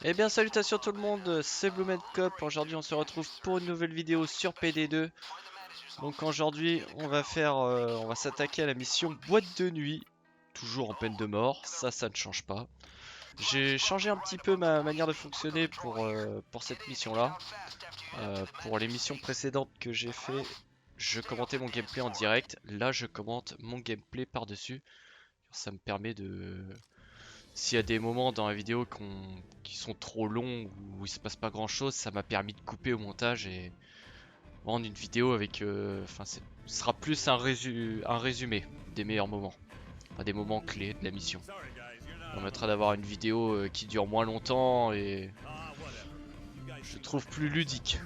Eh bien salutations tout le monde, c'est BlueManCop. Aujourd'hui on se retrouve pour une nouvelle vidéo sur PD2. Donc aujourd'hui on va s'attaquer à la mission boîte de nuit. Toujours en peine de mort, ça ne change pas. J'ai changé un petit peu ma manière de fonctionner pour cette mission là. Pour les missions précédentes que j'ai fait, je commentais mon gameplay en direct. Là je commente mon gameplay par dessus. Ça me permet de... S'il y a des moments dans la vidéo qui sont trop longs ou où il se passe pas grand chose, ça m'a permis de couper au montage et rendre une vidéo avec... ce sera plus un résumé des meilleurs moments. Enfin, des moments clés de la mission. Ça permettra d'avoir une vidéo qui dure moins longtemps et je trouve plus ludique.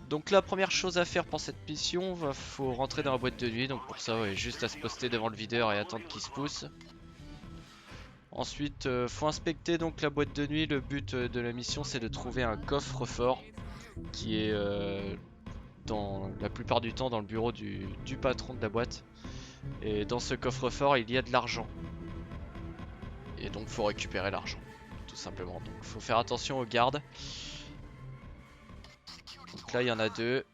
Donc la première chose à faire pour cette mission, faut rentrer dans la boîte de nuit. Donc pour ça, ouais, juste à se poster devant le videur et attendre qu'il se pousse. Ensuite, faut inspecter donc la boîte de nuit. Le but de la mission, c'est de trouver un coffre-fort qui est dans la plupart du temps dans le bureau du patron de la boîte. Et dans ce coffre-fort, il y a de l'argent. Et donc, faut récupérer l'argent, tout simplement. Donc, faut faire attention aux gardes. Donc là, il y en a deux.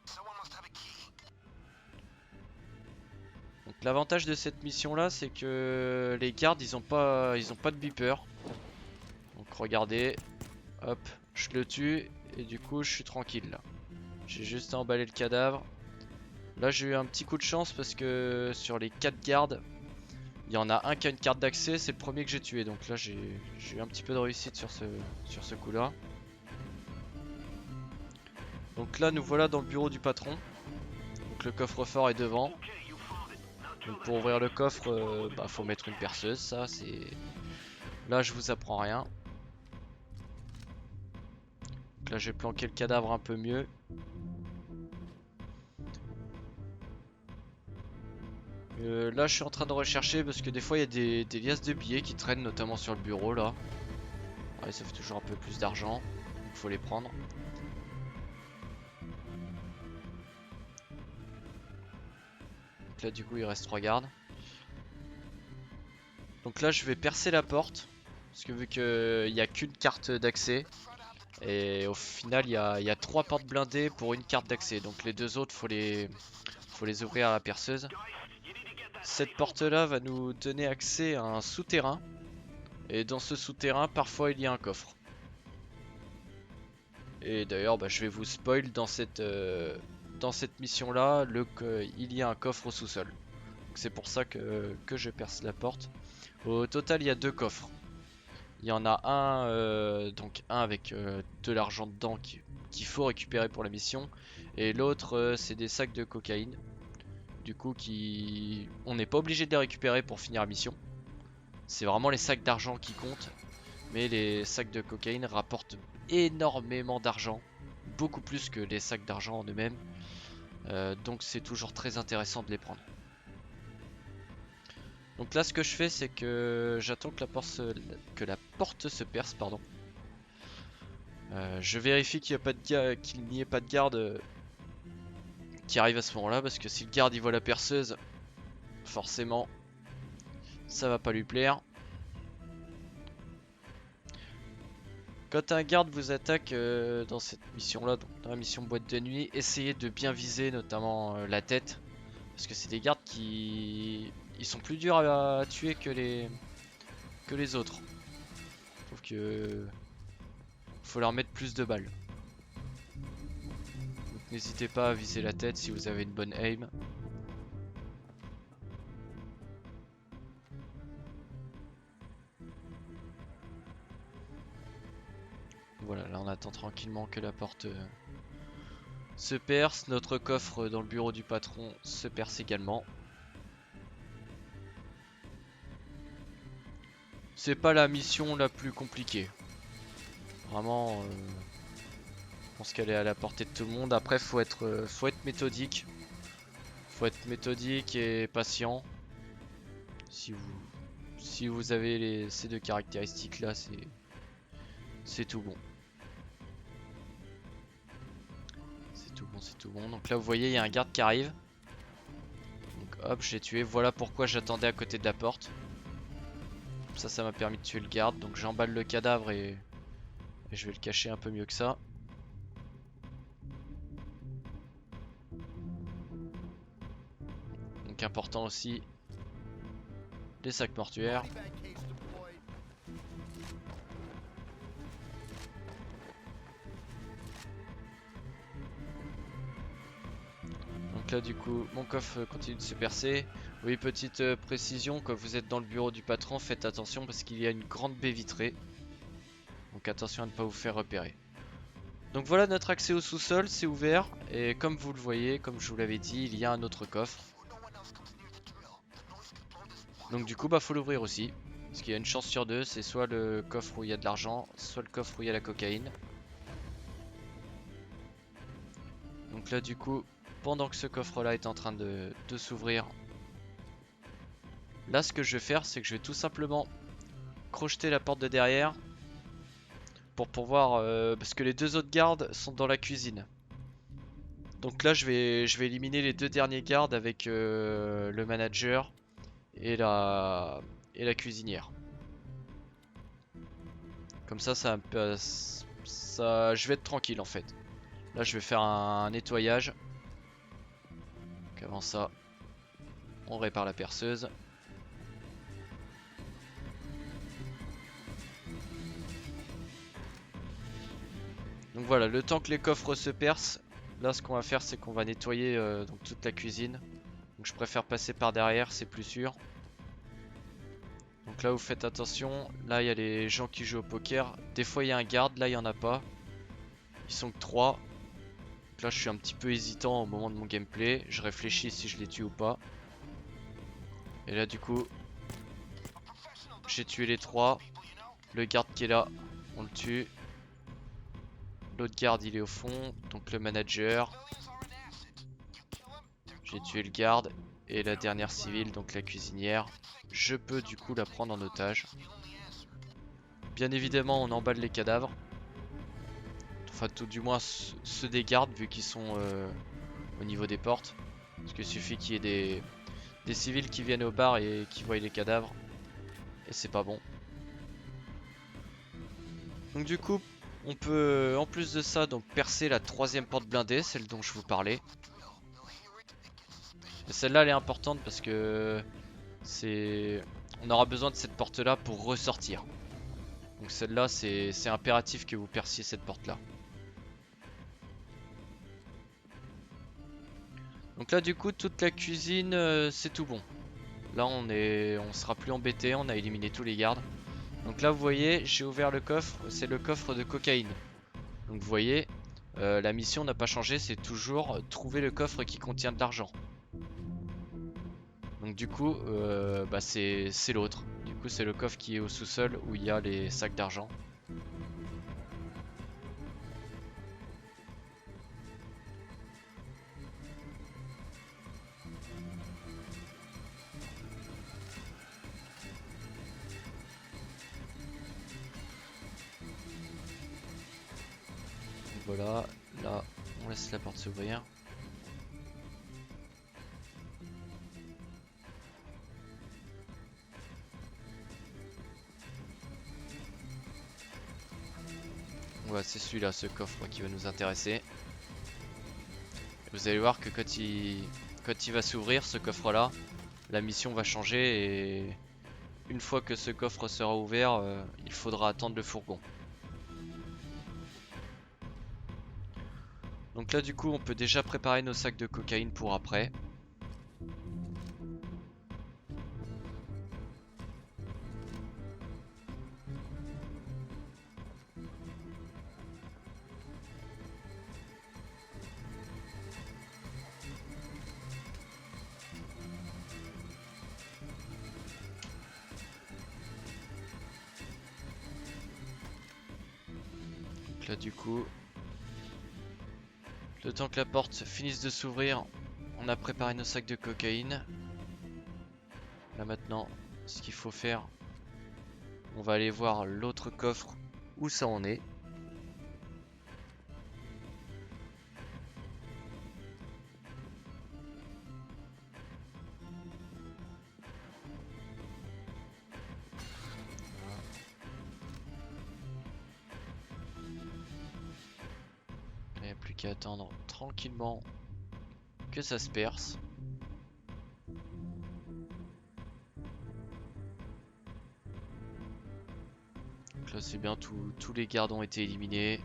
Donc l'avantage de cette mission là, c'est que les gardes ils ont pas de beeper. Donc regardez, hop, je le tue et du coup je suis tranquille là. J'ai juste à emballer le cadavre. Là j'ai eu un petit coup de chance parce que sur les 4 gardes, il y en a un qui a une carte d'accès, c'est le premier que j'ai tué. Donc là j'ai eu un petit peu de réussite sur ce coup là. Donc là nous voilà dans le bureau du patron. Donc le coffre-fort est devant. Donc pour ouvrir le coffre, faut mettre une perceuse, ça c'est... Là je vous apprends rien. Donc là j'ai planqué le cadavre un peu mieux. Là je suis en train de rechercher parce que des fois il y a des liasses de billets qui traînent notamment sur le bureau là. Ouais, ça fait toujours un peu plus d'argent, donc faut les prendre. Donc là du coup il reste 3 gardes. Donc là je vais percer la porte. Parce que vu qu'il n'y a qu'une carte d'accès. Et au final il y a 3 portes blindées pour une carte d'accès. Donc les deux autres faut les ouvrir à la perceuse. Cette porte là va nous donner accès à un souterrain. Et dans ce souterrain parfois il y a un coffre. Et d'ailleurs je vais vous spoil dans cette mission là, il y a un coffre au sous-sol. C'est pour ça que je perce la porte. Au total il y a 2 coffres. Il y en a un, donc un avec de l'argent dedans qu'il faut récupérer pour la mission. Et l'autre c'est des sacs de cocaïne. Du coup on n'est pas obligé de les récupérer pour finir la mission. C'est vraiment les sacs d'argent qui comptent. Mais les sacs de cocaïne rapportent énormément d'argent. Beaucoup plus que les sacs d'argent en eux-mêmes. Donc c'est toujours très intéressant de les prendre. Donc là ce que je fais c'est que j'attends que la porte se perce, pardon. Je vérifie qu'il n'y ait pas de garde qui arrive à ce moment là, parce que si le garde il voit la perceuse, forcément ça va pas lui plaire. Quand un garde vous attaque dans cette mission là, donc dans la mission boîte de nuit, essayez de bien viser notamment la tête. Parce que c'est des gardes qui... Ils sont plus durs à tuer que les autres. Je trouve que... Faut leur mettre plus de balles. Donc n'hésitez pas à viser la tête si vous avez une bonne aim. Voilà, là on attend tranquillement que la porte se perce. Notre coffre dans le bureau du patron se perce également. C'est pas la mission la plus compliquée. Vraiment, je pense qu'elle est à la portée de tout le monde. Après, faut être méthodique. Faut être méthodique et patient. Si vous avez ces deux caractéristiques là, c'est tout bon. C'est tout bon. Donc là, vous voyez, il y a un garde qui arrive. hop, je l'ai tué. Voilà pourquoi j'attendais à côté de la porte. Ça m'a permis de tuer le garde. Donc j'emballe le cadavre et je vais le cacher un peu mieux que ça. Donc important aussi, les sacs mortuaires. Donc là du coup mon coffre continue de se percer. Oui, petite précision, quand vous êtes dans le bureau du patron, faites attention parce qu'il y a une grande baie vitrée. Donc attention à ne pas vous faire repérer. Donc voilà, notre accès au sous-sol, c'est ouvert. Et comme vous le voyez, comme je vous l'avais dit, il y a un autre coffre. Donc du coup, bah faut l'ouvrir aussi. Parce qu'il y a une chance sur deux, c'est soit le coffre où il y a de l'argent, soit le coffre où il y a la cocaïne. Donc là du coup, pendant que ce coffre-là est en train de s'ouvrir, là ce que je vais faire, c'est que je vais tout simplement crocheter la porte de derrière. Pour pouvoir... parce que les deux autres gardes sont dans la cuisine. Donc là je vais éliminer les deux derniers gardes avec le manager et la cuisinière. Comme ça, je vais être tranquille en fait. Là, je vais faire un nettoyage. Donc avant ça, on répare la perceuse. Donc voilà, le temps que les coffres se percent, là, ce qu'on va faire, c'est qu'on va nettoyer donc toute la cuisine. Donc je préfère passer par derrière, c'est plus sûr. Donc là, vous faites attention. Là, il y a les gens qui jouent au poker. Des fois, il y a un garde. Là, il n'y en a pas. Ils sont que 3. Donc là, je suis un petit peu hésitant au moment de mon gameplay. Je réfléchis si je les tue ou pas. Et là, du coup, j'ai tué les 3. Le garde qui est là, on le tue. L'autre garde, il est au fond. Donc le manager. J'ai tué le garde. Et la dernière civile, donc la cuisinière. Je peux du coup la prendre en otage. Bien évidemment, on emballe les cadavres. Enfin, tout du moins ceux des gardes, vu qu'ils sont au niveau des portes. Parce qu'il suffit qu'il y ait des civils qui viennent au bar et qui voient les cadavres. Et c'est pas bon. Donc du coup, on peut en plus de ça donc percer la troisième porte blindée, celle dont je vous parlais. Celle-là elle est importante parce que on aura besoin de cette porte là pour ressortir. Donc celle-là c'est impératif que vous perciez cette porte là. Donc là du coup toute la cuisine c'est tout bon. Là on sera plus embêté, on a éliminé tous les gardes. Donc là vous voyez j'ai ouvert le coffre, c'est le coffre de cocaïne. Donc vous voyez la mission n'a pas changé, c'est toujours trouver le coffre qui contient de l'argent. Donc du coup, bah c'est l'autre. Du coup, c'est le coffre qui est au sous-sol où il y a les sacs d'argent. Donc voilà, là, on laisse la porte s'ouvrir. Voilà, c'est celui-là, ce coffre qui va nous intéresser. Vous allez voir que quand il va s'ouvrir, ce coffre-là, la mission va changer et une fois que ce coffre sera ouvert, il faudra attendre le fourgon. Donc là du coup on peut déjà préparer nos sacs de cocaïne pour après. Donc là du coup, le temps que la porte finisse de s'ouvrir, on a préparé nos sacs de cocaïne. Là maintenant, ce qu'il faut faire, on va aller voir l'autre coffre où ça en est. qu'à attendre tranquillement que ça se perce. Donc là c'est bien, tous les gardes ont été éliminés.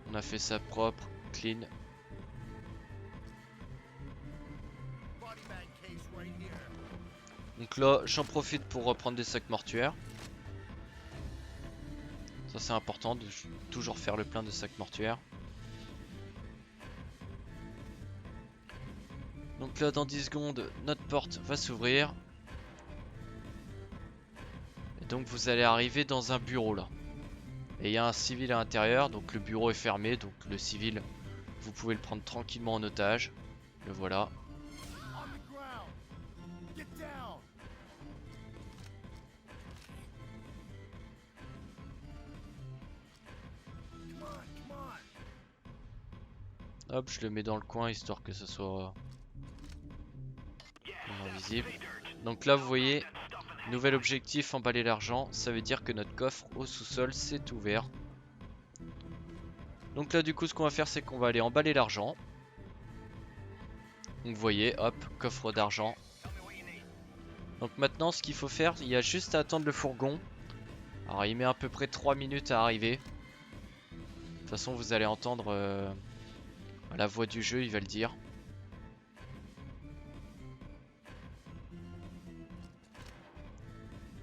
On a fait ça propre, clean. Donc là j'en profite pour reprendre des sacs mortuaires. Ça c'est important de toujours faire le plein de sacs mortuaires. Donc là dans 10 secondes notre porte va s'ouvrir. Et donc vous allez arriver dans un bureau là. Et il y a un civil à l'intérieur, donc le bureau est fermé, donc le civil vous pouvez le prendre tranquillement en otage. Le voilà. Hop, je le mets dans le coin histoire que ce soit invisible. Donc là vous voyez, nouvel objectif, emballer l'argent. Ça veut dire que notre coffre au sous-sol s'est ouvert. Donc là du coup ce qu'on va faire c'est qu'on va aller emballer l'argent. Donc vous voyez, hop, coffre d'argent. Donc maintenant ce qu'il faut faire, il y a juste à attendre le fourgon. Alors il met à peu près 3 minutes à arriver. De toute façon vous allez entendre la voix du jeu, il va le dire.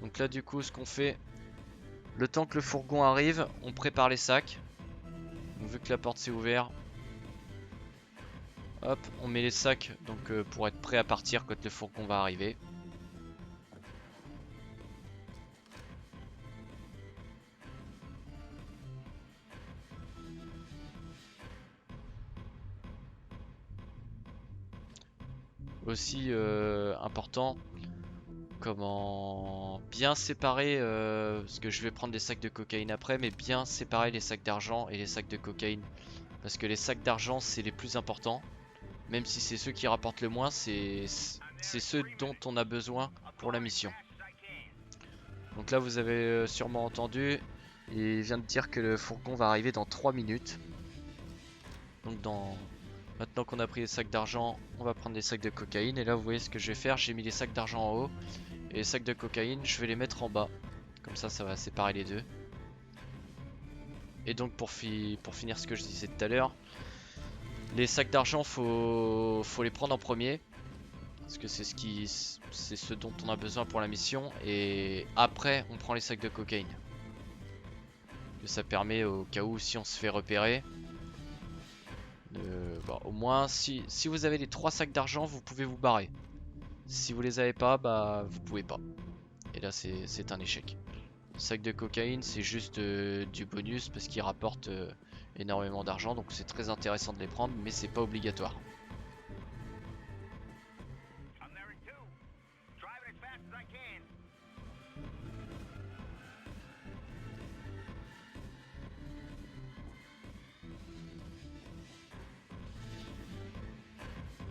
Donc là du coup ce qu'on fait, le temps que le fourgon arrive, on prépare les sacs. Donc, vu que la porte s'est ouverte, hop, on met les sacs donc pour être prêt à partir quand le fourgon va arriver. Aussi important, comment bien séparer, parce que je vais prendre des sacs de cocaïne après, mais bien séparer les sacs d'argent et les sacs de cocaïne. Parce que les sacs d'argent c'est les plus importants. Même si c'est ceux qui rapportent le moins, c'est ceux dont on a besoin pour la mission. Donc là vous avez sûrement entendu, il vient de dire que le fourgon va arriver dans 3 minutes. Donc maintenant qu'on a pris les sacs d'argent, on va prendre des sacs de cocaïne. Et là vous voyez ce que je vais faire, j'ai mis les sacs d'argent en haut. Et les sacs de cocaïne, je vais les mettre en bas. Comme ça va séparer les deux. Et donc pour finir ce que je disais tout à l'heure, les sacs d'argent faut les prendre en premier. Parce que c'est ce dont on a besoin pour la mission. Et après on prend les sacs de cocaïne. Que ça permet au cas où si on se fait repérer. Bon, au moins si vous avez les 3 sacs d'argent vous pouvez vous barrer. Si vous les avez pas, bah vous pouvez pas. Et là c'est un échec. Le sac de cocaïne c'est juste du bonus parce qu'il rapporte énormément d'argent. Donc c'est très intéressant de les prendre mais c'est pas obligatoire.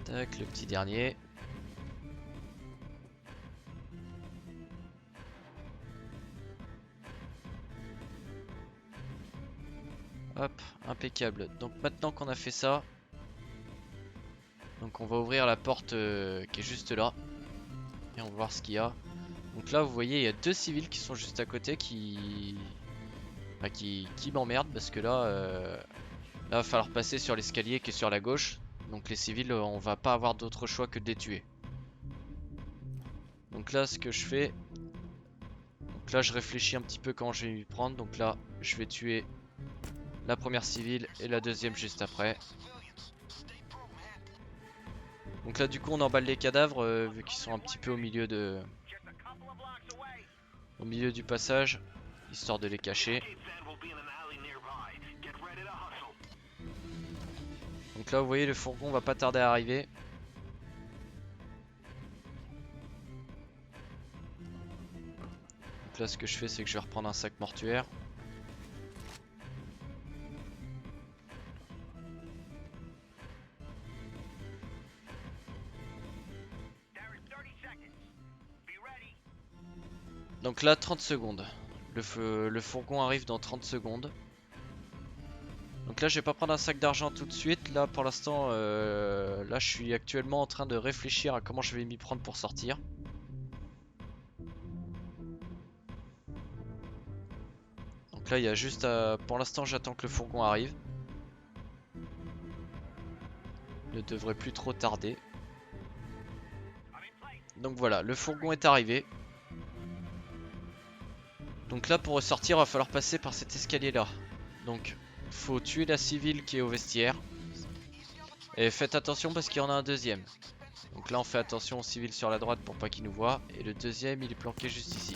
Tac, le petit dernier. Hop, impeccable. Donc maintenant qu'on a fait ça, donc on va ouvrir la porte qui est juste là. Et on va voir ce qu'il y a. Donc là vous voyez il y a 2 civils qui sont juste à côté qui m'emmerdent parce que là va falloir passer sur l'escalier qui est sur la gauche. Donc les civils on va pas avoir d'autre choix que de les tuer. Donc là ce que je fais, donc là je réfléchis un petit peu comment je vais m'y prendre. Donc là je vais tuer la première civile et la deuxième juste après. Donc là du coup on emballe les cadavres vu qu'ils sont un petit peu au milieu du passage, histoire de les cacher. Donc là vous voyez le fourgon va pas tarder à arriver. Donc là ce que je fais c'est que je vais reprendre un sac mortuaire. Donc là 30 secondes. Le fourgon arrive dans 30 secondes. Donc Donc là je vais pas prendre un sac d'argent tout de suite. Là pour l'instant là je suis actuellement en train de réfléchir à comment je vais m'y prendre pour sortir. Donc là il y a juste à... Pour l'instant j'attends que le fourgon arrive. Il ne devrait plus trop tarder. Donc voilà, le fourgon est arrivé. Donc là pour ressortir il va falloir passer par cet escalier là. Donc faut tuer la civile qui est au vestiaire. Et faites attention parce qu'il y en a un deuxième. Donc là on fait attention au civil sur la droite pour pas qu'il nous voit. Et le deuxième il est planqué juste ici.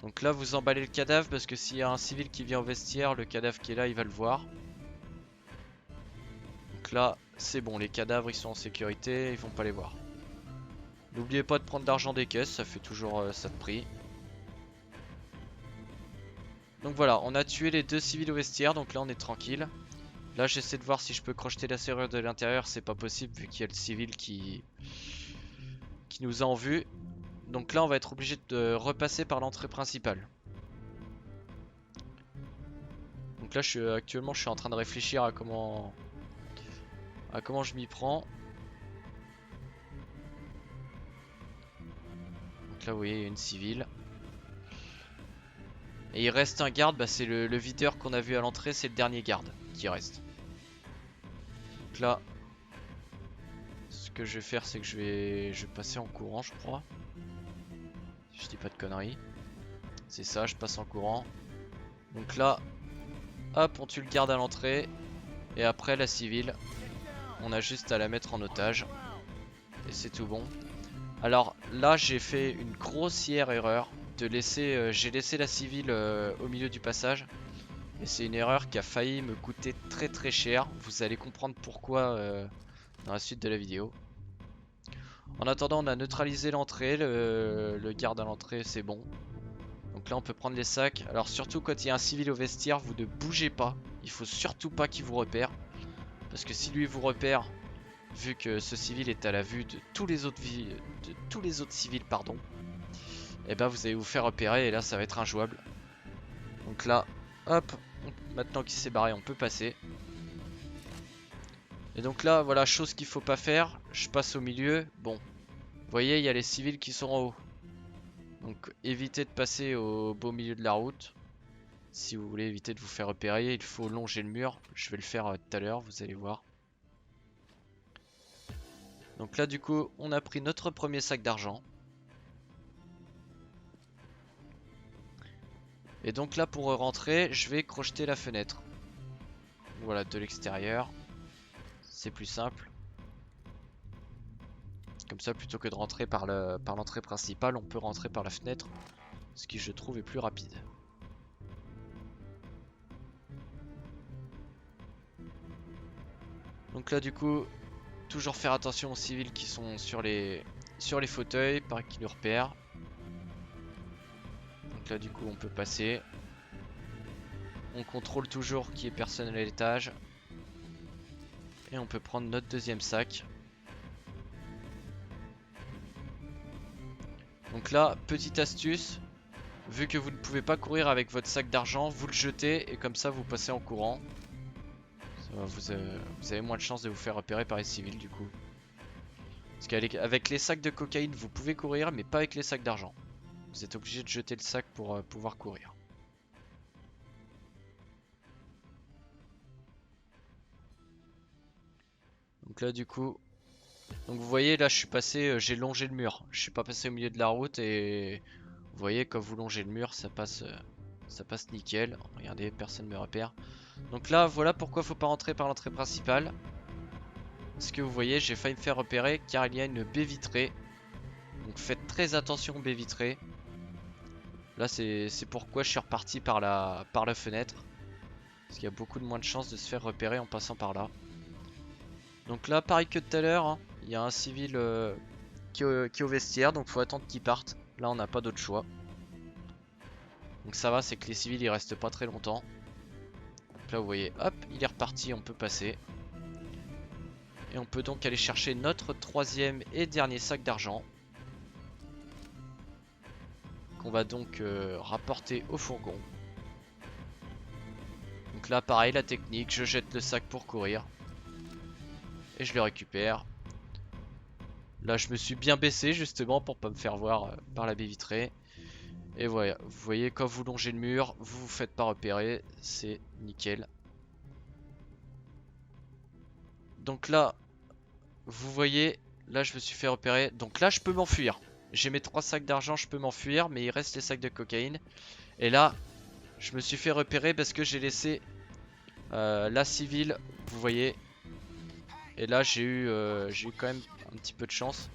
Donc là vous emballez le cadavre parce que s'il y a un civil qui vient au vestiaire, le cadavre qui est là il va le voir. Donc là c'est bon, les cadavres ils sont en sécurité, ils vont pas les voir. N'oubliez pas de prendre l'argent des caisses, ça fait toujours ça de prix. Donc voilà, on a tué les deux civils au vestiaire, donc là on est tranquille. Là j'essaie de voir si je peux crocheter la serrure de l'intérieur, c'est pas possible vu qu'il y a le civil qui nous a en vue. Donc là on va être obligé de repasser par l'entrée principale. Donc là actuellement je suis en train de réfléchir à comment je m'y prends. Donc là vous voyez il y a une civile. Et il reste un garde, bah, c'est le videur qu'on a vu à l'entrée, c'est le dernier garde qui reste. Donc là, ce que je vais faire c'est que je vais passer en courant je crois. Si je dis pas de conneries. C'est ça, je passe en courant. Donc là, hop, on tue le garde à l'entrée. Et après la civile, on a juste à la mettre en otage. Et c'est tout bon. Alors là, j'ai fait une grossière erreur de laisser... j'ai laissé la civile au milieu du passage. Et c'est une erreur qui a failli me coûter très très cher. Vous allez comprendre pourquoi dans la suite de la vidéo. En attendant, on a neutralisé l'entrée. Le garde à l'entrée, c'est bon. Donc là on peut prendre les sacs. Alors surtout quand il y a un civil au vestiaire, vous ne bougez pas. Il faut surtout pas qu'il vous repère. Parce que si lui vous repère, vu que ce civil est à la vue de tous les autres, civils, pardon, et ben vous allez vous faire repérer et là ça va être injouable. Donc là, hop, maintenant qu'il s'est barré on peut passer. Et donc là voilà, chose qu'il faut pas faire, je passe au milieu. Bon, vous voyez il y a les civils qui sont en haut. Donc évitez de passer au beau milieu de la route. Si vous voulez éviter de vous faire repérer, il faut longer le mur. Je vais le faire tout à l'heure, vous allez voir. Donc là du coup, on a pris notre premier sac d'argent. Et donc là pour rentrer, je vais crocheter la fenêtre. Voilà, de l'extérieur. C'est plus simple. Comme ça, plutôt que de rentrer par l'entrée principale, on peut rentrer par la fenêtre. Ce qui je trouve est plus rapide. Donc là du coup, toujours faire attention aux civils qui sont sur les fauteuils, par qui nous repèrent. Donc là du coup on peut passer. On contrôle toujours qu'il n'y ait personne à l'étage. Et on peut prendre notre deuxième sac. Donc là, petite astuce. Vu que vous ne pouvez pas courir avec votre sac d'argent, vous le jetez et comme ça vous passez en courant. Vous avez moins de chances de vous faire repérer par les civils du coup. Parce qu'avec les sacs de cocaïne vous pouvez courir mais pas avec les sacs d'argent. Vous êtes obligé de jeter le sac pour pouvoir courir. Donc là du coup, donc vous voyez là je suis passé, j'ai longé le mur. Je suis pas passé au milieu de la route et vous voyez quand vous longez le mur ça passe nickel. Regardez, personne me repère. Donc là voilà pourquoi faut pas rentrer par l'entrée principale. Parce que vous voyez j'ai failli me faire repérer car il y a une baie vitrée. Donc faites très attention aux baies vitrées. Là c'est pourquoi je suis reparti par la fenêtre. Parce qu'il y a beaucoup de moins de chances de se faire repérer en passant par là. Donc là pareil que tout à l'heure, hein, il y a un civil qui est au vestiaire. Donc faut attendre qu'il parte. Là on n'a pas d'autre choix. Donc ça va, c'est que les civils ils restent pas très longtemps. Donc là vous voyez, hop, il est reparti, on peut passer. Et on peut donc aller chercher notre troisième et dernier sac d'argent. Qu'on va donc rapporter au fourgon. Donc là pareil la technique, je jette le sac pour courir. Et je le récupère. Là je me suis bien baissé justement pour pas me faire voir par la baie vitrée. Et voilà, vous voyez quand vous longez le mur, vous vous faites pas repérer, c'est nickel. Donc là, vous voyez, là je me suis fait repérer. Donc là je peux m'enfuir. J'ai mes 3 sacs d'argent, je peux m'enfuir, mais il reste les sacs de cocaïne. Et là, je me suis fait repérer parce que j'ai laissé la civile, vous voyez. Et là j'ai eu quand même un petit peu de chance.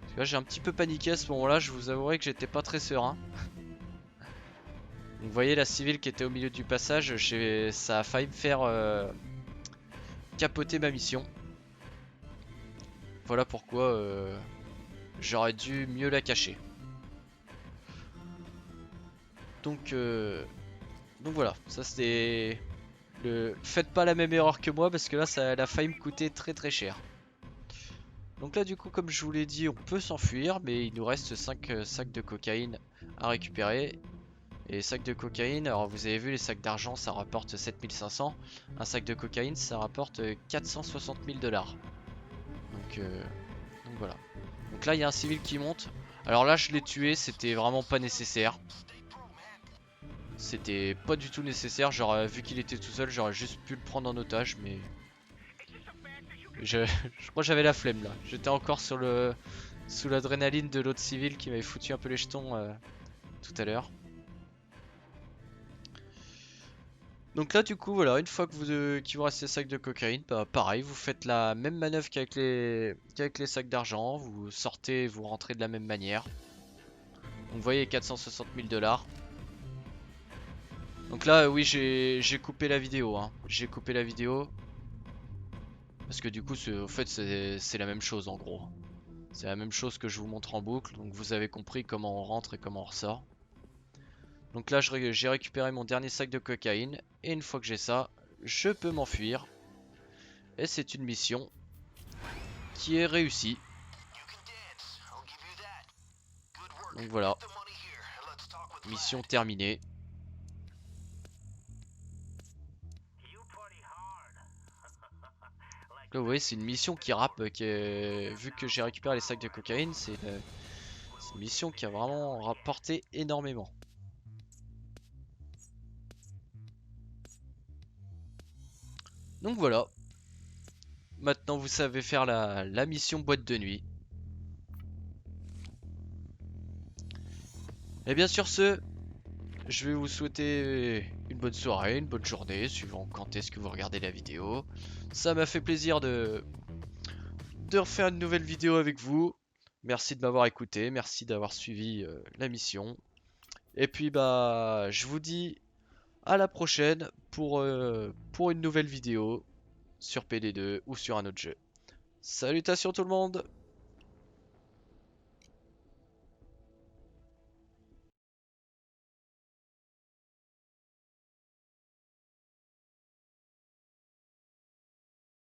Parce que là j'ai un petit peu paniqué à ce moment-là, je vous avouerai que j'étais pas très serein. Donc, vous voyez la civile qui était au milieu du passage, ça a failli me faire capoter ma mission. Voilà pourquoi j'aurais dû mieux la cacher. Donc voilà, ça c'était faites pas la même erreur que moi parce que là ça a failli me coûter très très cher. Donc là du coup comme je vous l'ai dit on peut s'enfuir mais il nous reste 5 sacs de cocaïne à récupérer. Et les sacs de cocaïne, alors vous avez vu les sacs d'argent ça rapporte 7500. Un sac de cocaïne ça rapporte 460 000 $. Donc voilà. Donc là il y a un civil qui monte. Alors là je l'ai tué, c'était vraiment pas nécessaire. C'était pas du tout nécessaire, j'aurais vu qu'il était tout seul, j'aurais juste pu le prendre en otage, mais je crois que j'avais la flemme là. J'étais encore sous l'adrénaline de l'autre civil qui m'avait foutu un peu les jetons tout à l'heure. Donc là du coup voilà, une fois que qu'il vous reste les sacs de cocaïne, bah pareil, vous faites la même manœuvre qu'avec les sacs d'argent, vous sortez, vous rentrez de la même manière. Donc vous voyez 460 000 $. Donc là oui j'ai coupé la vidéo, hein. J'ai coupé la vidéo. Parce que du coup au fait c'est la même chose en gros. C'est la même chose que je vous montre en boucle, donc vous avez compris comment on rentre et comment on ressort. Donc là j'ai récupéré mon dernier sac de cocaïne, et une fois que j'ai ça, je peux m'enfuir. Et c'est une mission qui est réussie. Donc voilà, mission terminée. Là vous voyez c'est une mission qui rappe, vu que j'ai récupéré les sacs de cocaïne, c'est une mission qui a vraiment rapporté énormément. Donc voilà, maintenant vous savez faire la mission boîte de nuit. Et bien sur ce, je vais vous souhaiter une bonne soirée, une bonne journée, suivant quand est-ce que vous regardez la vidéo. Ça m'a fait plaisir de refaire une nouvelle vidéo avec vous. Merci de m'avoir écouté, merci d'avoir suivi la mission. Et puis bah je vous dis à la prochaine pour une nouvelle vidéo sur PD2 ou sur un autre jeu. Salutations tout le monde!